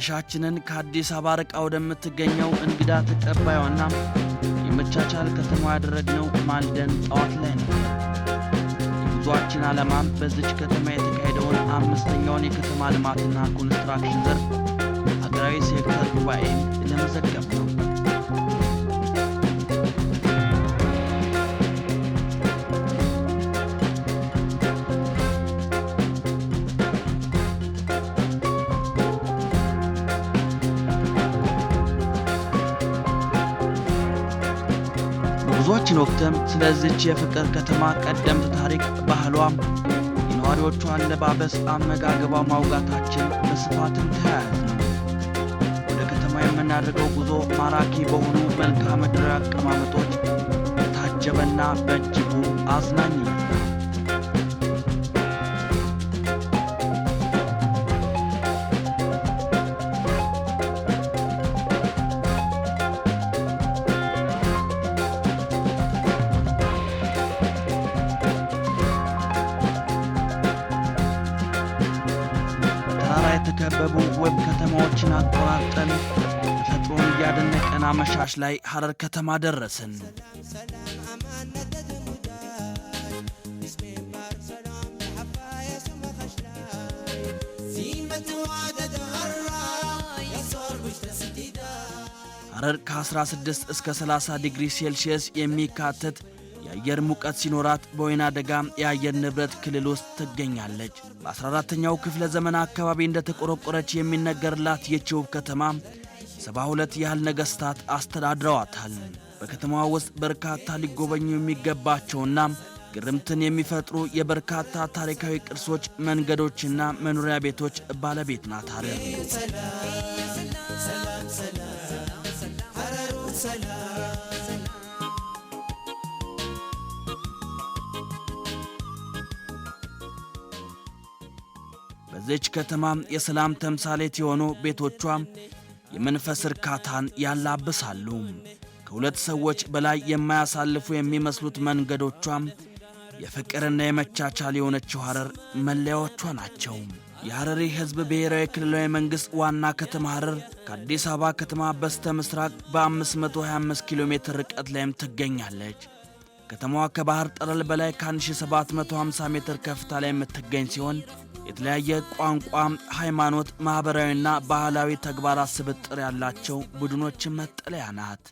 መነሻችንን ከአዲስ አበባ ርቃ ወደምትገኘው እንግዳ ተቀባይዋና የመቻቻል ከተማ ያደረግነው ማልደን ጠዋት ላይ ነበር። የጉዟችን ዓላማም በዚች ከተማ የተካሄደውን አምስተኛውን የከተማ ልማትና ኮንስትራክሽን ዘርፍ ሀገራዊ ሴክተር ጉባኤን ለመዘገብ ነው። ጉዟችን ወቅትም ስለዚች የፍቅር ከተማ ቀደምት ታሪክ፣ ባህሏ፣ የነዋሪዎቿ አለባበስ፣ አመጋገቧ ማውጋታችን በስፋትም ተያያዝ ነው። ወደ ከተማ የምናደርገው ጉዞ ማራኪ በሆኑ መልክዓ ምድራዊ አቀማመጦች የታጀበና በእጅጉ አዝናኝ ነው። የተከበቡ ውብ ከተማዎችን አቆራርጠን ተፈጥሮን እያደነቀን አመሻሽ ላይ ሐረር ከተማ ደረስን። ሐረር ከ16 እስከ 30 ዲግሪ ሴልሺየስ የሚካተት የአየር ሙቀት ሲኖራት በወይና ደጋ የአየር ንብረት ክልል ውስጥ ትገኛለች። በ14ኛው ክፍለ ዘመን አካባቢ እንደተቆረቆረች የሚነገርላት ይህች ውብ ከተማ 72 ያህል ነገሥታት አስተዳድረዋታል። በከተማዋ ውስጥ በርካታ ሊጎበኙ የሚገባቸውና ግርምትን የሚፈጥሩ የበርካታ ታሪካዊ ቅርሶች፣ መንገዶችና መኖሪያ ቤቶች ባለቤት ናት ሐረር። በዚች ከተማ የሰላም ተምሳሌት የሆኑ ቤቶቿ የመንፈስ እርካታን ያላብሳሉ። ከሁለት ሰዎች በላይ የማያሳልፉ የሚመስሉት መንገዶቿ የፍቅርና የመቻቻል የሆነችው ሐረር መለያዎቿ ናቸው። የሐረሪ ሕዝብ ብሔራዊ ክልላዊ መንግሥት ዋና ከተማ ሐረር ከአዲስ አበባ ከተማ በስተ ምስራቅ በ525 ኪሎ ሜትር ርቀት ላይም ትገኛለች። ከተማዋ ከባህር ጠለል በላይ ከ1750 ሜትር ከፍታ ላይ የምትገኝ ሲሆን የተለያየ ቋንቋ፣ ሃይማኖት፣ ማኅበራዊና ባህላዊ ተግባራት ስብጥር ያላቸው ቡድኖችን መጠለያ ናት።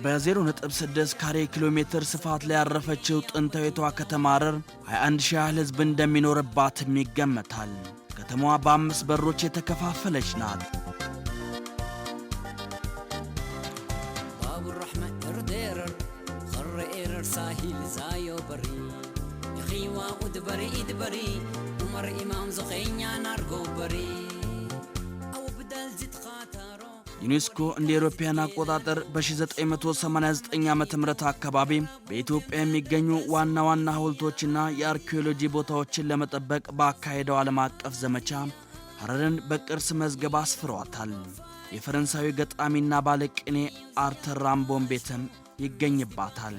በ0.6 ካሬ ኪሎ ሜትር ስፋት ላይ ያረፈችው ጥንታዊቷ ከተማ ሐረር 21 ሺህ ያህል ሕዝብ እንደሚኖርባትም ይገመታል። ከተማዋ በ5 በሮች የተከፋፈለች ናት። ዩኔስኮ እንደ አውሮፓውያን አቆጣጠር በ1989 ዓ.ም አካባቢ በኢትዮጵያ የሚገኙ ዋና ዋና ሐውልቶችና የአርኪኦሎጂ ቦታዎችን ለመጠበቅ ባካሄደው ዓለም አቀፍ ዘመቻ ሐረርን በቅርስ መዝገብ አስፍሯታል። የፈረንሳዊ ገጣሚና ባለቅኔ አርተር ራምቦን ቤትም ይገኝባታል።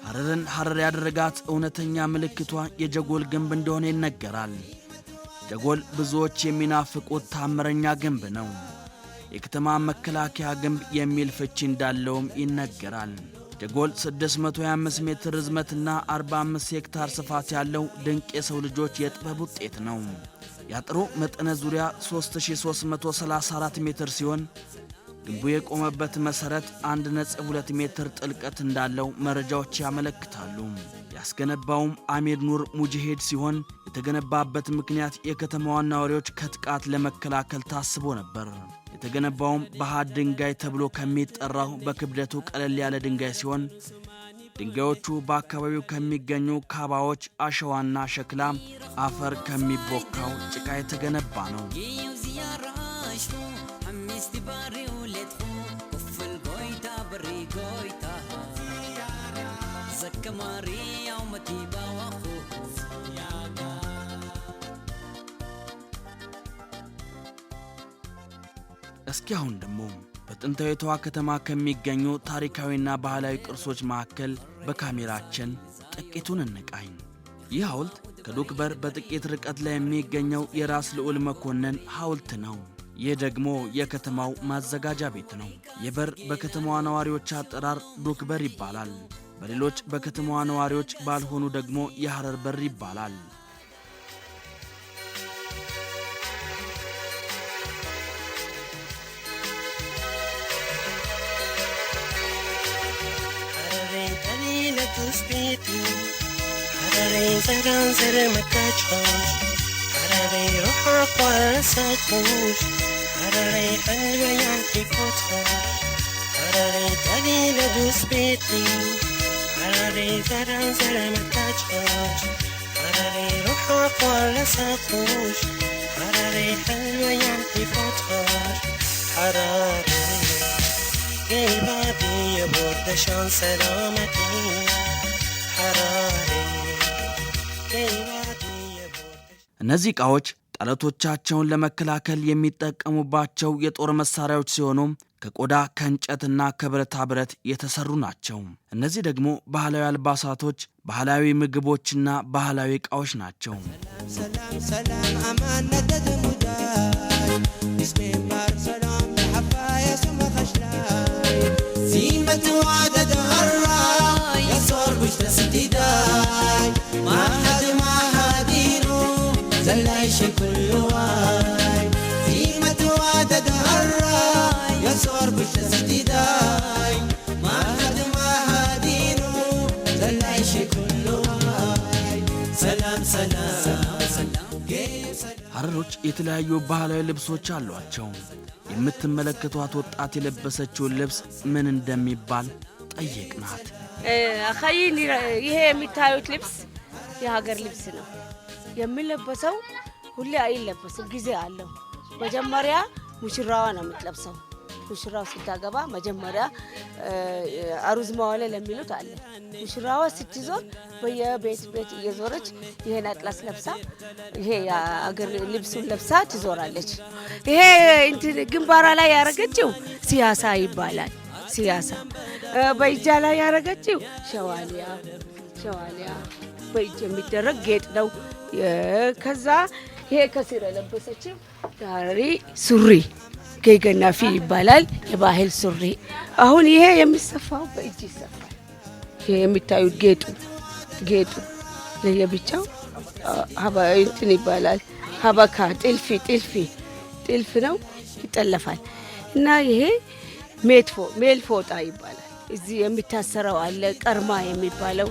ሐረርን ሐረር ያደረጋት እውነተኛ ምልክቷ የጀጎል ግንብ እንደሆነ ይነገራል። ጀጎል ብዙዎች የሚናፍቁት ታምረኛ ግንብ ነው። የከተማ መከላከያ ግንብ የሚል ፍቺ እንዳለውም ይነገራል። ጀጎል 625 ሜትር ርዝመትና 45 ሄክታር ስፋት ያለው ድንቅ የሰው ልጆች የጥበብ ውጤት ነው። ያጥሩ መጠነ ዙሪያ 3334 ሜትር ሲሆን ግንቡ የቆመበት መሠረት 1.2 ሜትር ጥልቀት እንዳለው መረጃዎች ያመለክታሉ። ያስገነባውም አሚር ኑር ሙጅሂድ ሲሆን የተገነባበት ምክንያት የከተማዋን ነዋሪዎች ከጥቃት ለመከላከል ታስቦ ነበር። የተገነባውም በሃድ ድንጋይ ተብሎ ከሚጠራው በክብደቱ ቀለል ያለ ድንጋይ ሲሆን ድንጋዮቹ በአካባቢው ከሚገኙ ካባዎች አሸዋና ሸክላ አፈር ከሚቦካው ጭቃ የተገነባ ነው። እስኪ አሁን ደግሞ በጥንታዊቷ ከተማ ከሚገኙ ታሪካዊና ባህላዊ ቅርሶች መካከል በካሜራችን ጥቂቱን እንቃኝ። ይህ ሐውልት ከዱክበር በጥቂት ርቀት ላይ የሚገኘው የራስ ልዑል መኮንን ሐውልት ነው። ይህ ደግሞ የከተማው ማዘጋጃ ቤት ነው። የበር በከተማዋ ነዋሪዎች አጠራር ዱክበር ይባላል። በሌሎች በከተማዋ ነዋሪዎች ባልሆኑ ደግሞ የሐረር በር ይባላል። حراري زران زر مكاجوش حراري روحك ورساتوش حراري حلوة يعطي كوتوش حراري دليل دوس بيتي حراري زران زر مكاجوش حراري روحك ورساتوش حراري حلوة يعطي كوتوش حراري قيبادي يبورد شان سلامتي እነዚህ ዕቃዎች ጠላቶቻቸውን ለመከላከል የሚጠቀሙባቸው የጦር መሳሪያዎች ሲሆኑ ከቆዳ ከእንጨትና ከብረታ ብረት የተሰሩ ናቸው። እነዚህ ደግሞ ባህላዊ አልባሳቶች፣ ባህላዊ ምግቦችና ባህላዊ ዕቃዎች ናቸው። ሰላም ሰላም አማን ነደድ ሙዳይ ቢስሚላህ ሰላም ለሐፋያ ስመኸሽላይ ሲመት ወደድ አራ يصور بجتسديداي ما حد ما هادينو زلايش كل واي زيمة توادد الراي يصور بجتسديداي ما حد ما هادينو زلايش كل واي سلام سلام سلام ሐረሮች የተለያዩ ባህላዊ ልብሶች አሏቸው። የምትመለከቷት ወጣት የለበሰችው ልብስ ምን እንደሚባል ጠየቅናት። አኸይን ይሄ የሚታዩት ልብስ የሀገር ልብስ ነው። የሚለበሰው ሁሌ አይለበስም፣ ጊዜ አለው። መጀመሪያ ሙሽራዋ ነው የምትለብሰው። ሙሽራው ስታገባ መጀመሪያ አሩዝ መዋለ ለሚሉት አለ። ሙሽራዋ ስትዞር በየቤት ቤት እየዞረች ይሄን አጥላስ ለብሳ ይሄ የሀገር ልብሱን ለብሳ ትዞራለች። ይሄ እንትን ግንባራ ላይ ያረገችው ሲያሳ ይባላል። ሲያሳ በእጃ ላይ ያረገችው ሸዋሊያ በእጅ የሚደረግ ጌጥ ነው። ከዛ ይሄ ከስር የለበሰችው ዳሪ ሱሪ ገገናፊ ይባላል፣ የባህል ሱሪ። አሁን ይሄ የሚሰፋው በእጅ ይሰፋል። ይሄ የሚታዩት ጌጡ ለየብቻው እንትን ይባላል። ሀበካ ጥልፍ ነው፣ ይጠለፋል። እና ይሄ ሜል ፎጣ ይባላል። እዚህ የሚታሰረው አለ ቀርማ የሚባለው።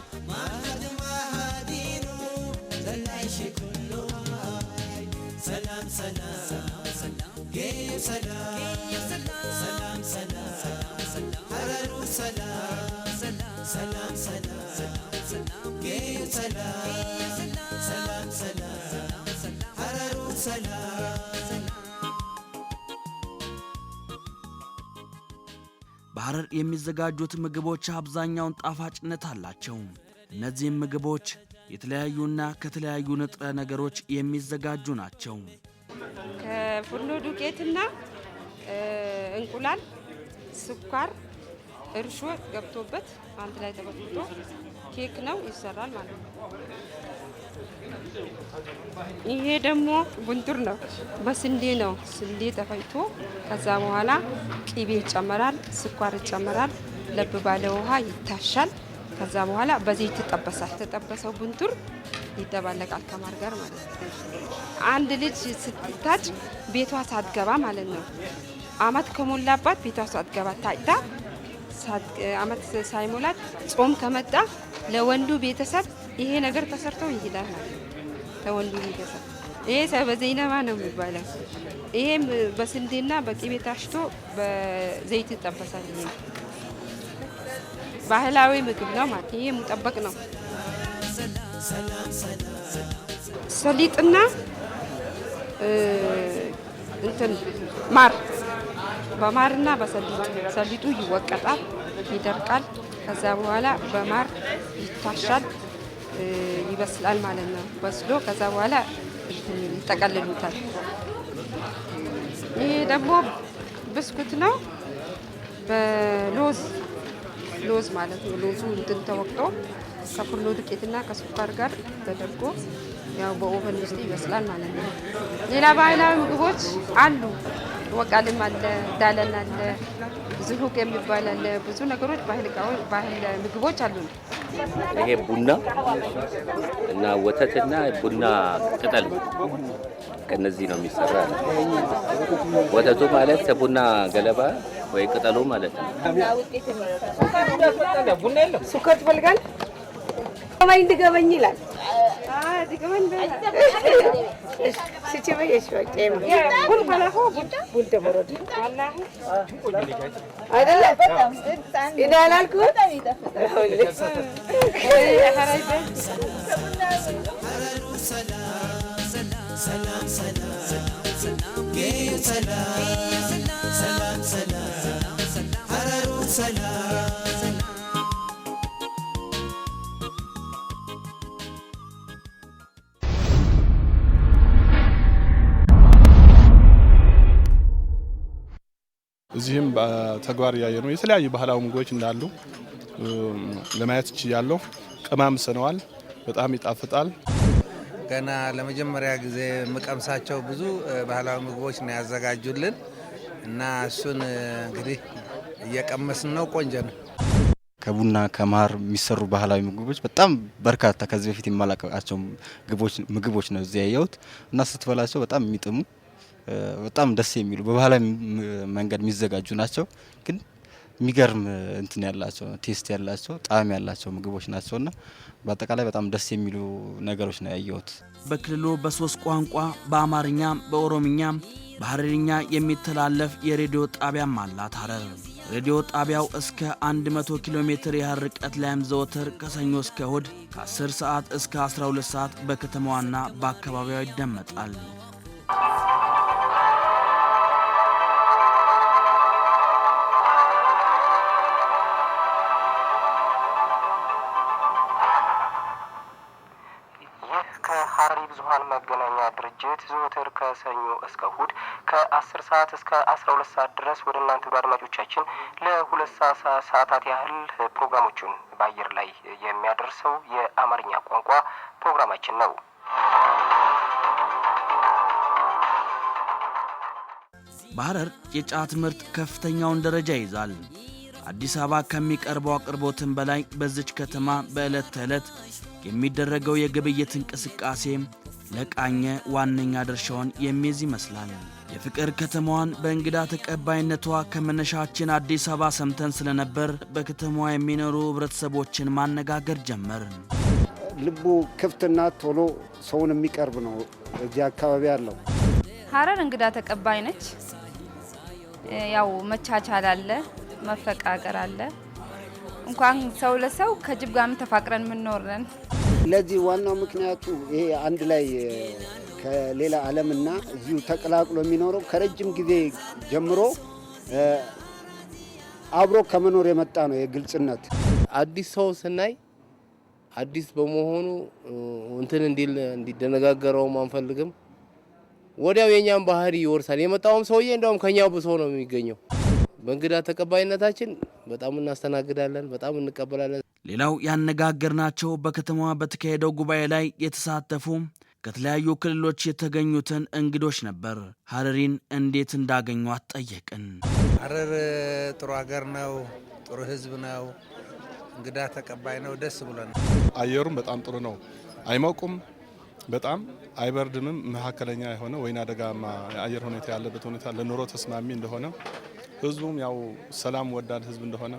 በሐረር የሚዘጋጁት ምግቦች አብዛኛውን ጣፋጭነት አላቸው። እነዚህም ምግቦች የተለያዩና ከተለያዩ ንጥረ ነገሮች የሚዘጋጁ ናቸው። ከፉርኖ ዱቄትና እንቁላል፣ ስኳር፣ እርሾ ገብቶበት አንድ ላይ ተበጥብጦ ኬክ ነው ይሰራል ማለት ነው። ይሄ ደግሞ ቡንቱር ነው፣ በስንዴ ነው። ስንዴ ተፈጭቶ ከዛ በኋላ ቅቤ ይጨመራል፣ ስኳር ይጨመራል፣ ለብ ባለ ውሃ ይታሻል። ከዛ በኋላ በዘይት ይጠበሳል። ተጠበሰው ቡንቱር ይደባለቃል ከማር ጋር ማለት ነው። አንድ ልጅ ስትታጭ ቤቷ ሳትገባ ማለት ነው። አመት ከሞላባት ቤቷ ሳትገባ ታጭታ አመት ሳይሞላት ጾም ከመጣ ለወንዱ ቤተሰብ ይሄ ነገር ተሰርተው ይሄዳል ማለት ነው። ለወንዱ ቤተሰብ ይሄ በዘይነባ ነው የሚባለው። ይሄም በስንዴና በቅቤ ታሽቶ በዘይት ይጠበሳል። ባህላዊ ምግብ ነው ማለት ይሄ ሙጠበቅ ነው። ሰሊጥና እንትን ማር በማርና በሰሊጥ ሰሊጡ ይወቀጣል፣ ይደርቃል። ከዛ በኋላ በማር ይታሻል፣ ይበስላል ማለት ነው። በስሎ ከዛ በኋላ ይጠቀልሉታል። ይሄ ደግሞ ብስኩት ነው በሎዝ ማለት ነው። ሎዙ እንትን ተወቅጦ ከፍርኖ ዱቄትና ከስኳር ጋር ተደርጎ ያው በኦቨን ውስጥ ይበስላል ማለት ነው። ሌላ ባህላዊ ምግቦች አሉ። ወቃልም አለ፣ ዳለን አለ፣ ዝሁቅ የሚባል አለ። ብዙ ነገሮች ባህል ምግቦች አሉ። ይሄ ቡና እና ወተትና ቡና ቅጠል ከነዚህ ነው የሚሰራ። ወተቱ ማለት ቡና ገለባ ወይ ቅጠሉ ማለት ነው። ቡና የለም። ሱከር ትፈልጋለህ? ማይ እንድገበኝ ይላል። ድገበኝ ሲቸበየሽ ወጪም ቡን ፈላሆ ቡን ተበረደ አላህ አይደለ ይዳላልኩ እዚህም በተግባር ያየ ነው የተለያዩ ባህላዊ ምግቦች እንዳሉ ለማየት ይችላል። ቀማምሰነዋል። በጣም ይጣፍጣል። ገና ለመጀመሪያ ጊዜ መቀምሳቸው ብዙ ባህላዊ ምግቦች ነው ያዘጋጁልን እና እሱን እንግዲህ እየቀመስን ነው። ቆንጆ ነው። ከቡና ከማር የሚሰሩ ባህላዊ ምግቦች በጣም በርካታ ከዚህ በፊት የማላውቃቸው ምግቦች ነው እዚህ ያየሁት እና ስትበላቸው በጣም የሚጥሙ በጣም ደስ የሚሉ በባህላዊ መንገድ የሚዘጋጁ ናቸው። ግን የሚገርም እንትን ያላቸው ቴስት ያላቸው ጣዕም ያላቸው ምግቦች ናቸውና በአጠቃላይ በጣም ደስ የሚሉ ነገሮች ነው ያየሁት። በክልሉ በ3 ቋንቋ በአማርኛ፣ በኦሮምኛ፣ በሐረርኛ የሚተላለፍ የሬዲዮ ጣቢያም አላት ሐረር። ሬዲዮ ጣቢያው እስከ 100 ኪሎ ሜትር ያህል ርቀት ላይም ዘወትር ከሰኞ እስከ እሁድ ከ10 ሰዓት እስከ 12 ሰዓት በከተማዋና በአካባቢዋ ይደመጣል። ሐረሪ ብዙሃን መገናኛ ድርጅት ዘወትር ከሰኞ እስከ እሁድ ከ10 ሰዓት እስከ 12 ሰዓት ድረስ ወደ እናንተ አድማጮቻችን ለ2 ሰዓታት ያህል ፕሮግራሞቹን በአየር ላይ የሚያደርሰው የአማርኛ ቋንቋ ፕሮግራማችን ነው። በሐረር የጫት ምርት ከፍተኛውን ደረጃ ይዛል። አዲስ አበባ ከሚቀርበው አቅርቦትን በላይ በዚች ከተማ በዕለት ተዕለት የሚደረገው የግብይት እንቅስቃሴ ለቃኘ ዋነኛ ድርሻውን የሚይዝ ይመስላል። የፍቅር ከተማዋን በእንግዳ ተቀባይነቷ ከመነሻችን አዲስ አበባ ሰምተን ስለነበር በከተማዋ የሚኖሩ ህብረተሰቦችን ማነጋገር ጀመርን። ልቡ ክፍትና ቶሎ ሰውን የሚቀርብ ነው እዚህ አካባቢ ያለው። ሐረር እንግዳ ተቀባይ ነች። ያው መቻቻል አለ፣ መፈቃቀር አለ። እንኳን ሰው ለሰው ከጅብ ጋርም ተፋቅረን የምንኖርነን። ለዚህ ዋናው ምክንያቱ ይሄ አንድ ላይ ከሌላ ዓለምና እዚሁ ተቀላቅሎ የሚኖረው ከረጅም ጊዜ ጀምሮ አብሮ ከመኖር የመጣ ነው። የግልጽነት አዲስ ሰው ስናይ አዲስ በመሆኑ እንትን እንዲደነጋገረውም አንፈልግም። ወዲያው የኛን ባህሪ ይወርሳል። የመጣውም ሰውዬ እንደውም ከኛው ብሶ ነው የሚገኘው። በእንግዳ ተቀባይነታችን በጣም እናስተናግዳለን፣ በጣም እንቀበላለን። ሌላው ያነጋገርናቸው በከተማዋ በተካሄደው ጉባኤ ላይ የተሳተፉ ከተለያዩ ክልሎች የተገኙትን እንግዶች ነበር። ሐረሪን እንዴት እንዳገኟት ጠየቅን። ሐረር ጥሩ ሀገር ነው፣ ጥሩ ህዝብ ነው፣ እንግዳ ተቀባይ ነው። ደስ ብሎን። አየሩም በጣም ጥሩ ነው። አይሞቁም፣ በጣም አይበርድምም። መካከለኛ የሆነ ወይና ደጋማ የአየር ሁኔታ ያለበት ሁኔታ ለኑሮ ተስማሚ እንደሆነ ህዝቡም ያው ሰላም ወዳድ ህዝብ እንደሆነ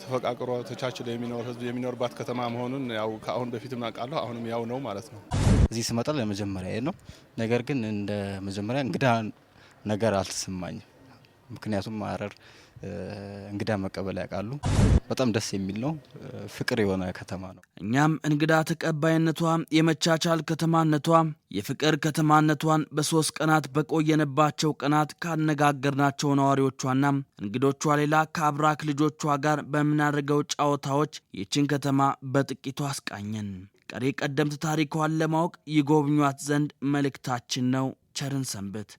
ተፈቃቅሮ ተቻችሎ የሚኖር ህዝብ የሚኖርባት ከተማ መሆኑን ያው ከአሁን በፊትም አውቃለሁ። አሁንም ያው ነው ማለት ነው። እዚህ ስመጣ ለመጀመሪያ ነው። ነገር ግን እንደ መጀመሪያ እንግዳ ነገር አልተሰማኝም። ምክንያቱም ሐረር እንግዳ መቀበል ያውቃሉ። በጣም ደስ የሚል ነው። ፍቅር የሆነ ከተማ ነው። እኛም እንግዳ ተቀባይነቷ፣ የመቻቻል ከተማነቷ፣ የፍቅር ከተማነቷን በ3 ቀናት በቆየንባቸው ቀናት ካነጋገርናቸው ነዋሪዎቿና እንግዶቿ ሌላ ከአብራክ ልጆቿ ጋር በምናደርገው ጨዋታዎች ይችን ከተማ በጥቂቱ አስቃኘን። ቀሪ ቀደምት ታሪኳን ለማወቅ ይጎብኟት ዘንድ መልእክታችን ነው። ቸርን ሰንብት።